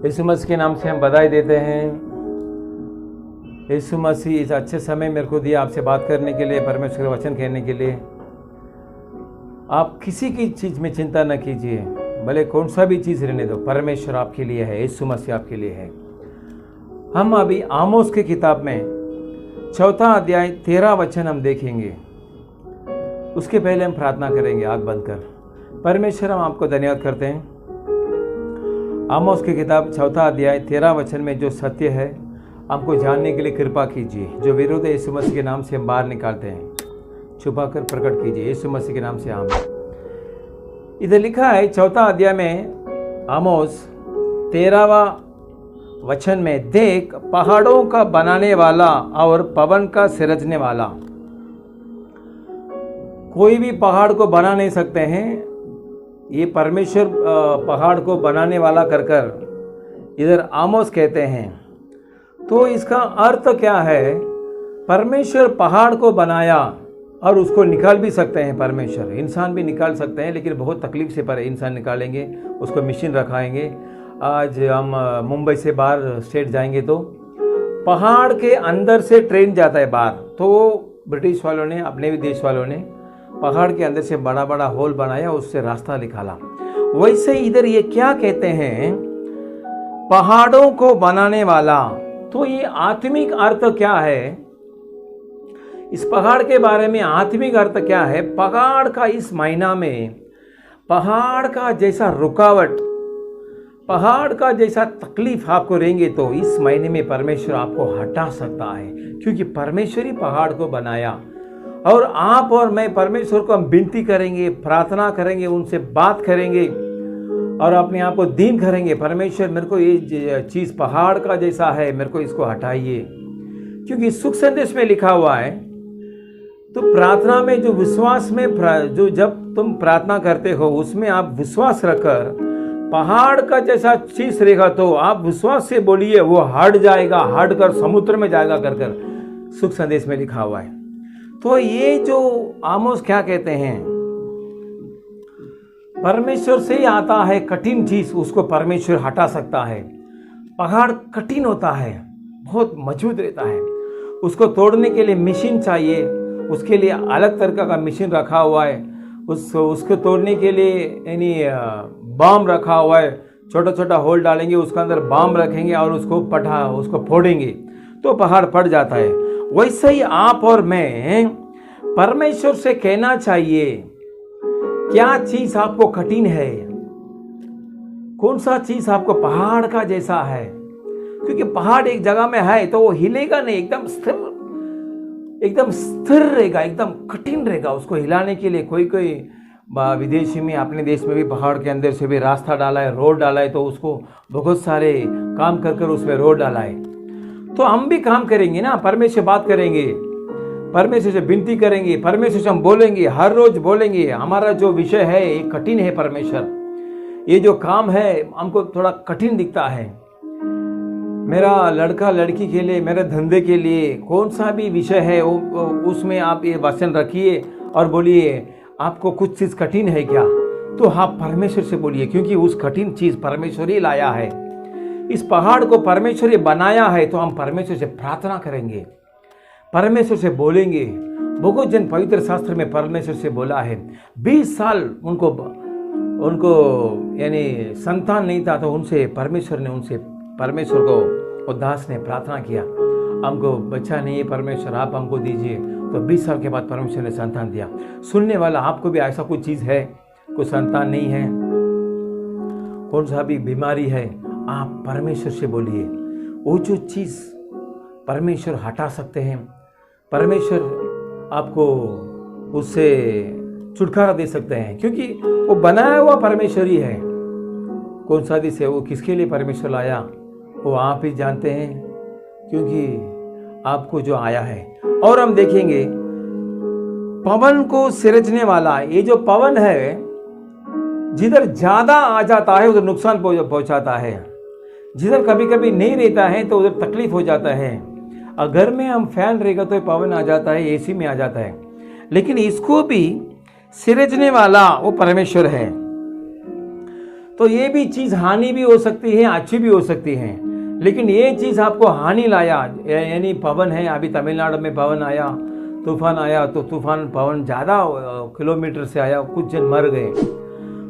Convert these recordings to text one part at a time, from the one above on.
यीशु मसीह के नाम से हम बधाई देते हैं। यीशु मसीह इस अच्छे समय मेरे को दिया आपसे बात करने के लिए, परमेश्वर का वचन कहने के लिए। आप किसी की चीज़ में चिंता न कीजिए, भले कौन सा भी चीज़ रहने दो, परमेश्वर आपके लिए है, यीशु मसीह आपके लिए है। हम अभी आमोस की किताब में 4 अध्याय 13 वचन हम देखेंगे। उसके पहले हम प्रार्थना करेंगे आँख बंद कर। परमेश्वर, हम आपको धन्यवाद करते हैं। आमोस की किताब 4 अध्याय 13 वचन में जो सत्य है हमको जानने के लिए कृपा कीजिए। जो विरोध है यीशु मसीह के नाम से हम बाहर निकालते हैं, छुपा कर प्रकट कीजिए यीशु मसीह के नाम से। आमीन। इधर लिखा है 4 अध्याय में आमोस 13वां वचन में, देख पहाड़ों का बनाने वाला और पवन का सिरजने वाला। कोई भी पहाड़ को बना नहीं सकते हैं, ये परमेश्वर पहाड़ को बनाने वाला कर कर इधर आमोस कहते हैं। तो इसका अर्थ क्या है? परमेश्वर पहाड़ को बनाया और उसको निकाल भी सकते हैं परमेश्वर। इंसान भी निकाल सकते हैं, लेकिन बहुत तकलीफ से पर इंसान निकालेंगे, उसको मशीन रखाएंगे। आज हम मुंबई से बाहर स्टेट जाएंगे तो पहाड़ के अंदर से ट्रेन जाता है बाहर। तो ब्रिटिश वालों ने, अपने भी देश वालों ने पहाड़ के अंदर से बड़ा बड़ा होल बनाया, उससे रास्ता निकाला। वैसे इधर ये क्या कहते हैं? पहाड़ों को बनाने वाला। तो ये आत्मिक अर्थ क्या है? इस पहाड़ के बारे में आत्मिक अर्थ क्या है? पहाड़ का इस महीना में पहाड़ का जैसा रुकावट, पहाड़ का जैसा तकलीफ आपको रहेंगे तो इस महीने में परमेश्वर आपको हटा सकता है, क्योंकि परमेश्वर ही पहाड़ को बनाया। और आप और मैं परमेश्वर को हम विनती करेंगे, प्रार्थना करेंगे, उनसे बात करेंगे और अपने आप को दीन करेंगे। परमेश्वर, मेरे को ये चीज़ पहाड़ का जैसा है, मेरे को इसको हटाइए। क्योंकि सुख संदेश में लिखा हुआ है, तो प्रार्थना में जो विश्वास में जो जब तुम प्रार्थना करते हो उसमें आप विश्वास रखकर पहाड़ का जैसा चीज रहेगा तो आप विश्वास से बोलिए, वो हट जाएगा, हट कर समुद्र में जाएगा कर सुख संदेश में लिखा हुआ है। तो ये जो आमोस क्या कहते हैं, परमेश्वर से ही आता है कठिन चीज, उसको परमेश्वर हटा सकता है। पहाड़ कठिन होता है, बहुत मजबूत रहता है, उसको तोड़ने के लिए मशीन चाहिए, उसके लिए अलग तरह का मशीन रखा हुआ है। उसको तोड़ने के लिए यानी बाम रखा हुआ है, छोटा छोटा होल डालेंगे, उसके अंदर बाम रखेंगे और उसको फोड़ेंगे तो पहाड़ फट जाता है। वैसे ही आप और मैं परमेश्वर से कहना चाहिए, क्या चीज आपको कठिन है, कौन सा चीज आपको पहाड़ का जैसा है। क्योंकि पहाड़ एक जगह में है तो वो हिलेगा नहीं, एकदम स्थिर रहेगा, एकदम कठिन रहेगा। उसको हिलाने के लिए कोई विदेशी में, अपने देश में भी पहाड़ के अंदर से भी रास्ता डाला है, रोड डाला है, तो उसको बहुत सारे काम कर उसमें रोड डाला है। तो हम भी काम करेंगे ना, परमेश्वर से बात करेंगे, परमेश्वर से विनती करेंगे, परमेश्वर से हम बोलेंगे, हर रोज बोलेंगे। हमारा जो विषय है ये कठिन है परमेश्वर, ये जो काम है हमको थोड़ा कठिन दिखता है। मेरा लड़का लड़की के लिए, मेरे धंधे के लिए, कौन सा भी विषय है उसमें आप ये वचन रखिए और बोलिए, आपको कुछ चीज कठिन है क्या? तो आप परमेश्वर से बोलिए, क्योंकि उस कठिन चीज परमेश्वर ही लाया है। इस पहाड़ को परमेश्वर ही बनाया है, तो हम परमेश्वर से प्रार्थना करेंगे, परमेश्वर से बोलेंगे। बहुत जन पवित्र शास्त्र में परमेश्वर से बोला है। 20 साल उनको यानी संतान नहीं था, तो परमेश्वर को दास ने प्रार्थना किया, हमको बच्चा नहीं है परमेश्वर, आप हमको दीजिए। तो 20 साल के बाद परमेश्वर ने संतान दिया। सुनने वाला, आपको भी ऐसा कोई चीज़ है, कोई संतान नहीं है, कौन सा भी बीमारी है, आप परमेश्वर से बोलिए। वो जो चीज़ परमेश्वर हटा सकते हैं, परमेश्वर आपको उससे छुटकारा दे सकते हैं, क्योंकि वो बनाया हुआ परमेश्वर ही है। कौन सा दिस है, वो किसके लिए परमेश्वर लाया वो आप ही जानते हैं, क्योंकि आपको जो आया है। और हम देखेंगे पवन को सिरजने वाला। ये जो पवन है, जिधर ज्यादा आ जाता है उधर नुकसान पहुंचाता है, जिधर कभी कभी नहीं रहता है तो उधर तकलीफ हो जाता है। घर में हम फैन रहेगा तो पवन आ जाता है, एसी में आ जाता है, लेकिन इसको भी सिरजने वाला वो परमेश्वर है। तो ये भी चीज़ हानि भी हो सकती है, अच्छी भी हो सकती है। लेकिन ये चीज़ आपको हानि लाया, यानी पवन है, अभी तमिलनाडु में पवन आया, तूफान आया, तो तूफान पवन ज़्यादा किलोमीटर से आया, कुछ जन मर गए।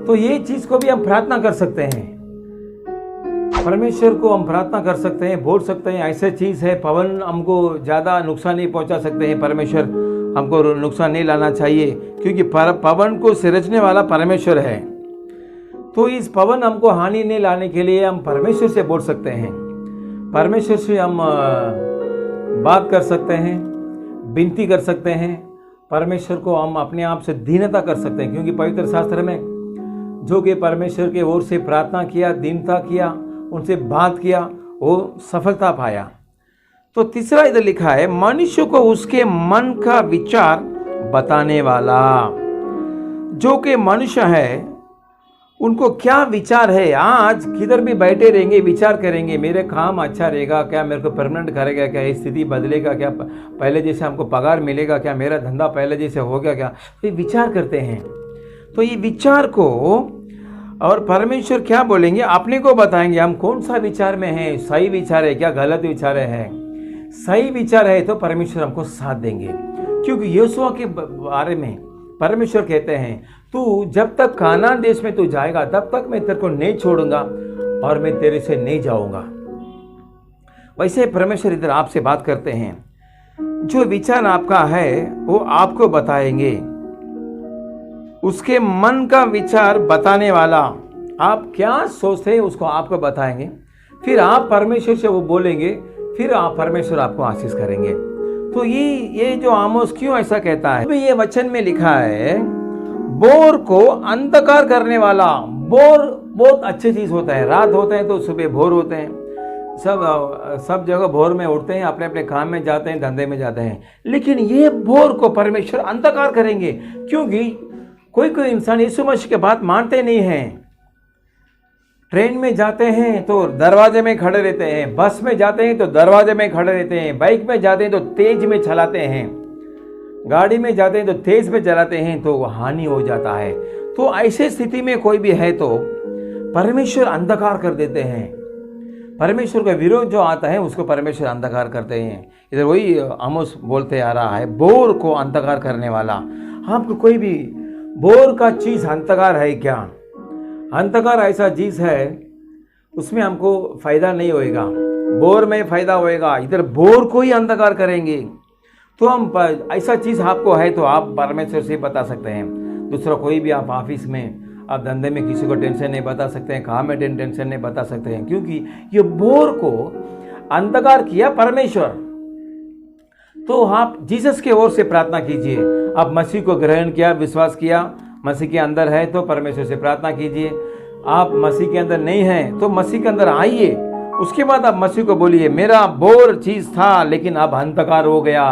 तो ये चीज़ को भी हम प्रार्थना कर सकते हैं, परमेश्वर को हम प्रार्थना कर सकते हैं, बोल सकते हैं ऐसे चीज़ है, पवन हमको ज़्यादा नुकसान नहीं पहुंचा सकते हैं, परमेश्वर हमको नुकसान नहीं लाना चाहिए, क्योंकि पवन को सिरजने वाला परमेश्वर है। तो इस पवन हमको हानि नहीं लाने के लिए हम परमेश्वर से बोल सकते हैं, परमेश्वर से हम बात कर सकते हैं, विनती कर सकते हैं, परमेश्वर को हम अपने आप से दीनता कर सकते हैं, क्योंकि पवित्र शास्त्र में जो कि परमेश्वर के ओर से प्रार्थना किया, दीनता किया, उनसे बात किया, वो सफलता पाया। तो तीसरा इधर लिखा है, मनुष्य को उसके मन का विचार बताने वाला। जो कि मनुष्य है उनको क्या विचार है, आज किधर भी बैठे रहेंगे, विचार करेंगे, मेरे काम अच्छा रहेगा क्या, मेरे को परमानेंट करेगा क्या, स्थिति बदलेगा क्या, पहले जैसे हमको पगार मिलेगा क्या, मेरा धंधा पहले जैसे हो गया क्या, तो ये विचार करते हैं। तो ये विचार को और परमेश्वर क्या बोलेंगे, अपने को बताएंगे हम कौन सा विचार में है, सही विचार है क्या, गलत विचार है। सही विचार है तो परमेश्वर हमको साथ देंगे, क्योंकि यहोशू के बारे में परमेश्वर कहते हैं, तू जब तक कानान देश में तू जाएगा तब तक मैं तेरे को नहीं छोड़ूंगा और मैं तेरे से नहीं जाऊंगा। वैसे परमेश्वर इधर आपसे बात करते हैं, जो विचार आपका है वो आपको बताएंगे, उसके मन का विचार बताने वाला, आप क्या सोचते हैं उसको आपको बताएंगे, फिर आप परमेश्वर से वो बोलेंगे, फिर आप परमेश्वर आपको आशीष करेंगे। तो ये जो आमोस क्यों ऐसा कहता है, ये वचन में लिखा है, बोर को अंधकार करने वाला। बोर बहुत अच्छी चीज होता है, रात होते हैं तो सुबह भोर होते हैं, सब जगह भोर में उठते हैं, अपने अपने काम में जाते हैं, धंधे में जाते हैं, लेकिन ये भोर को परमेश्वर अंधकार करेंगे, क्योंकि कोई कोई इंसान यीशु मसीह की बात मानते नहीं हैं। ट्रेन में जाते हैं तो दरवाजे में खड़े रहते हैं, बस में जाते हैं तो दरवाजे में खड़े रहते हैं, बाइक में जाते हैं तो तेज में चलाते हैं, गाड़ी में जाते हैं तो तेज में चलाते हैं, तो हानि हो जाता है। तो ऐसे स्थिति में कोई भी है तो परमेश्वर अंधकार कर देते हैं, परमेश्वर का विरोध जो आता है उसको परमेश्वर अंधकार करते हैं। इधर वही आमोस बोलते आ रहा है, बोर को अंधकार करने वाला। आपको कोई भी बोर का चीज अंधकार है क्या? अंधकार ऐसा चीज है उसमें हमको फायदा नहीं होएगा, बोर में फायदा होएगा, इधर बोर को ही अंधकार करेंगे। तो हम ऐसा चीज आपको है तो आप परमेश्वर से बता सकते हैं, दूसरा कोई भी, आप ऑफिस में, आप धंधे में किसी को टेंशन नहीं बता सकते हैं, काम में टेंशन नहीं बता सकते हैं, क्योंकि ये बोर को अंधकार किया परमेश्वर। तो आप जीसस के ओर से प्रार्थना कीजिए, आप मसीह को ग्रहण किया, विश्वास किया, मसीह के अंदर है तो परमेश्वर से प्रार्थना कीजिए। आप मसीह के अंदर नहीं हैं तो मसीह के अंदर आइए, उसके बाद आप मसीह को बोलिए, मेरा बोर चीज था लेकिन अब अंधकार हो गया,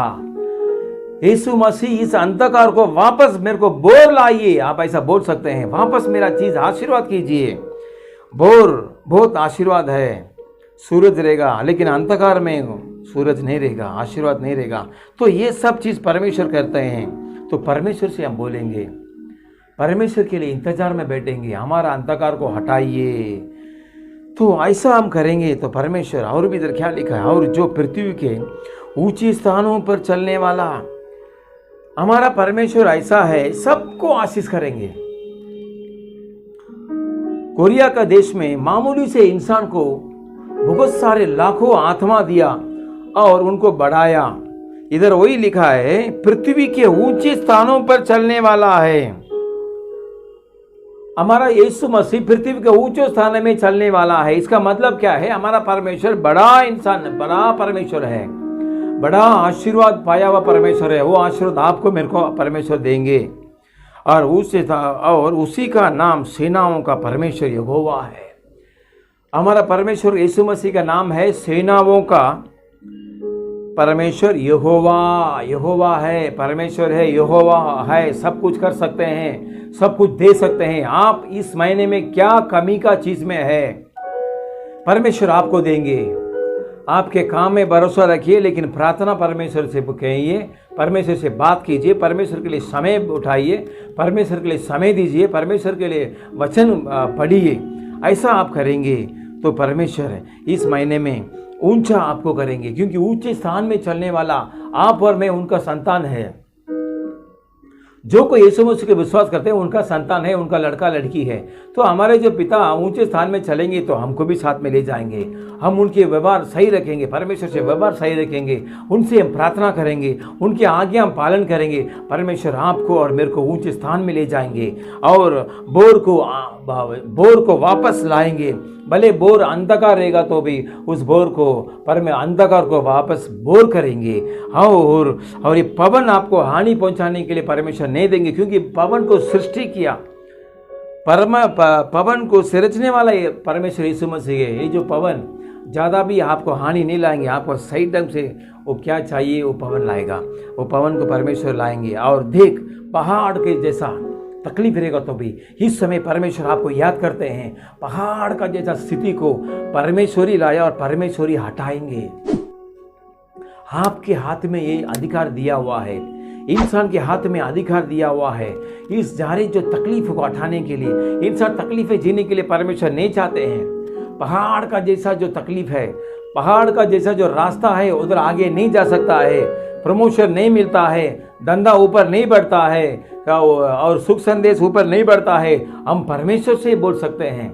यीशु मसीह इस अंधकार को वापस मेरे को बोर लाइए। आप ऐसा बोल सकते हैं, वापस मेरा चीज आशीर्वाद कीजिए। बोर बहुत आशीर्वाद है, सूरज रहेगा लेकिन अंधकार में सूरज नहीं रहेगा, आशीर्वाद नहीं रहेगा। तो ये सब चीज परमेश्वर करते हैं, तो परमेश्वर से हम बोलेंगे, परमेश्वर के लिए इंतजार में बैठेंगे, हमारा अंधकार को हटाइए। तो ऐसा हम करेंगे तो परमेश्वर, और भी इधर क्या लिखा है, और जो पृथ्वी के ऊंचे स्थानों पर चलने वाला, हमारा परमेश्वर ऐसा है, सबको आशीष करेंगे। कोरिया का देश में मामूली से इंसान को बहुत सारे लाखों आत्मा दिया और उनको बढ़ाया। इधर वही लिखा है, पृथ्वी के ऊंचे स्थानों पर चलने वाला है। हमारा यीशु मसीह पृथ्वी के ऊंचे स्थान में चलने वाला है। इसका मतलब क्या है, हमारा परमेश्वर बड़ा इंसान, बड़ा परमेश्वर है, बड़ा आशीर्वाद पाया हुआ परमेश्वर है। वो आशीर्वाद आपको मेरे को परमेश्वर देंगे, और उसी का नाम सेनाओं का परमेश्वर यहोवा है। हमारा परमेश्वर यीशु मसीह का नाम है सेनाओं का परमेश्वर यहोवा। यहोवा है, परमेश्वर है, यहोवा है, सब कुछ कर सकते हैं, सब कुछ दे सकते हैं। आप इस महीने में क्या कमी का चीज में है, परमेश्वर आपको देंगे। आपके काम में भरोसा रखिए, लेकिन प्रार्थना परमेश्वर से कहिए, परमेश्वर से बात कीजिए, परमेश्वर के लिए समय उठाइए, परमेश्वर के लिए समय दीजिए, परमेश्वर के लिए वचन पढ़िए। ऐसा आप करेंगे तो परमेश्वर इस महीने में ऊंचा आपको करेंगे, क्योंकि ऊंचे स्थान में चलने वाला आप और मैं उनका संतान है। जो कोई यीशु मसीह के विश्वास करते हैं उनका संतान है, उनका लड़का लड़की है। तो हमारे जो पिता ऊंचे स्थान में चलेंगे तो हमको भी साथ में ले जाएंगे। हम उनके व्यवहार सही रखेंगे, परमेश्वर से व्यवहार सही रखेंगे, उनसे हम प्रार्थना करेंगे, उनकी आज्ञा हम पालन करेंगे। परमेश्वर आपको और मेरे को ऊंचे स्थान में ले जाएंगे और बोर को वापस लाएंगे। भले बोर अंधकार रहेगा तो भी उस बोर को अंधकार को वापस बोर करेंगे। और ये पवन आपको हानि पहुंचाने के लिए परमेश्वर नहीं देंगे, क्योंकि पवन को सृष्टि किया, पवन को सिरचने वाला ये परमेश्वर यीशु मसीह है। ये जो पवन ज़्यादा भी आपको हानि नहीं लाएंगे, आपको सही ढंग से वो क्या चाहिए वो पवन लाएगा, वो पवन को परमेश्वर लाएंगे। और देख, पहाड़ के जैसा तकलीफ रहेगा तो भी इस समय परमेश्वर आपको याद करते हैं, पहाड़ का जैसा स्थिति को परमेश्वर ही लाया और परमेश्वर ही हटाएंगे। आपके हाथ में ये अधिकार दिया हुआ है, इंसान के हाथ में अधिकार दिया हुआ है इस जारी जो तकलीफ को हटाने के लिए। इंसान तकलीफें जीने के लिए परमेश्वर नहीं चाहते हैं। पहाड़ का जैसा जो तकलीफ है, पहाड़ का जैसा जो रास्ता है, उधर आगे नहीं जा सकता है, प्रमोशन नहीं मिलता है, धंधा ऊपर नहीं बढ़ता है और सुख संदेश ऊपर नहीं बढ़ता है। हम परमेश्वर से बोल सकते हैं,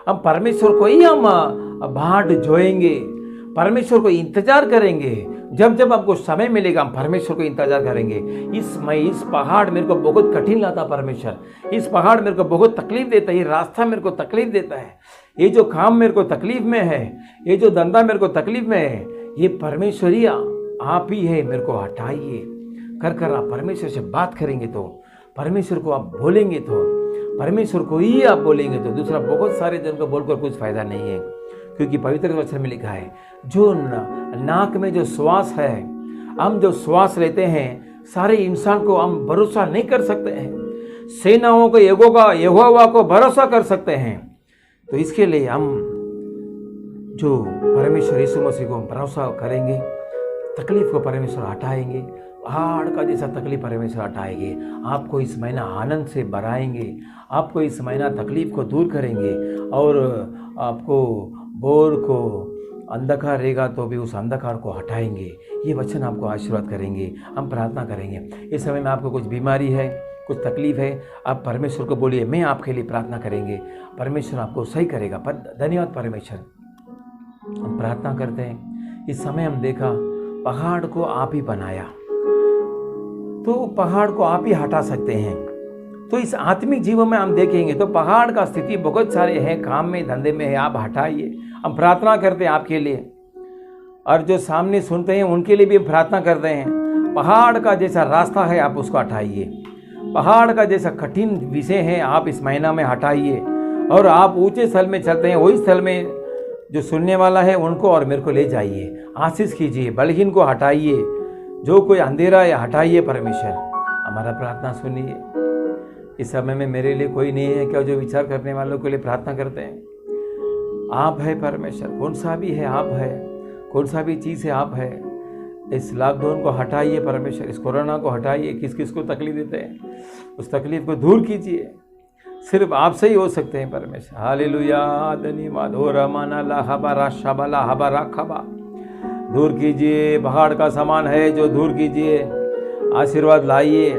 हम परमेश्वर को ही हम बाट जोएंगे, परमेश्वर को इंतजार करेंगे। जब जब आपको समय मिलेगा हम परमेश्वर को इंतजार करेंगे। इस पहाड़ मेरे को बहुत कठिन लाता परमेश्वर, इस पहाड़ मेरे को बहुत तकलीफ देता है, ये रास्ता मेरे को तकलीफ देता है, ये जो काम मेरे को तकलीफ में है, ये जो धंधा मेरे को तकलीफ में है, ये परमेश्वर ही आप ही है, मेरे को हटाइए। कर आप परमेश्वर से बात करेंगे तो, परमेश्वर को आप बोलेंगे तो, परमेश्वर को ही आप बोलेंगे तो दूसरा बहुत सारे जन को बोलकर कुछ फायदा नहीं है। क्योंकि पवित्र वचन में लिखा है, जो नाक में जो श्वास है, हम जो श्वास लेते हैं, सारे इंसान को हम भरोसा नहीं कर सकते हैं। सेनाओं को यहोवा को भरोसा कर सकते हैं। तो इसके लिए हम जो परमेश्वर यीशु मसीह को भरोसा करेंगे, तकलीफ को परमेश्वर हटाएंगे, पहाड़ का जैसा तकलीफ परमेश्वर हटाएंगे। आपको इस महीना आनंद से भराएंगे, आपको इस महीना तकलीफ को दूर करेंगे और आपको बोर को अंधकार रहेगा तो भी उस अंधकार को हटाएंगे। ये वचन आपको आशीर्वाद करेंगे। हम प्रार्थना करेंगे। इस समय में आपको कुछ बीमारी है, कुछ तकलीफ है, आप परमेश्वर को बोलिए, मैं आपके लिए प्रार्थना करेंगे, परमेश्वर आपको सही करेगा। धन्यवाद परमेश्वर। हम प्रार्थना करते हैं। इस समय हम देखा पहाड़ को आप ही बनाया, तो पहाड़ को आप ही हटा सकते हैं। तो इस आत्मिक जीवन में हम देखेंगे तो पहाड़ का स्थिति बहुत सारे हैं, काम में धंधे में है, आप हटाइए। हम प्रार्थना करते हैं आपके लिए, और जो सामने सुनते हैं उनके लिए भी हम प्रार्थना करते हैं। पहाड़ का जैसा रास्ता है आप उसको हटाइए, पहाड़ का जैसा कठिन विषय है आप इस महीना में हटाइए, और आप ऊंचे स्थल में चलते हैं वही स्थल में जो सुनने वाला है उनको और मेरे को ले जाइए, आशीष कीजिए, बलहीन को हटाइए, जो कोई अंधेरा है हटाइए। परमेश्वर हमारा प्रार्थना सुनिए। इस समय में मेरे लिए कोई नहीं है क्या जो विचार करने वालों के लिए प्रार्थना करते हैं? आप है परमेश्वर, कौन सा भी है आप है, कौन सा भी चीज़ है आप है। इस लॉकडाउन को हटाइए परमेश्वर, इस कोरोना को हटाइए, किस किस को तकलीफ देते हैं उस तकलीफ को दूर कीजिए। सिर्फ आपसे ही हो सकते हैं परमेश्वर। हालेलुया। धन्यवाद। हो रमाना ला हबारा शबला हबारा खबा, दूर कीजिए। पहाड़ का सामान है जो दूर कीजिए, आशीर्वाद लाइए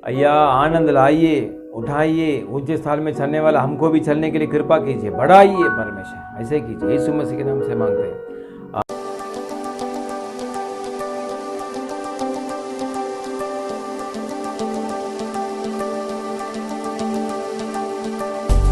अय्या, आनंद लाइए, उठाइए। ऊंचे स्थान में चलने वाला हमको भी चलने के लिए कृपा कीजिए, बढ़ाइए परमेश्वर, ऐसे कीजिए। यीशु मसीह के नाम से मांगते हैं।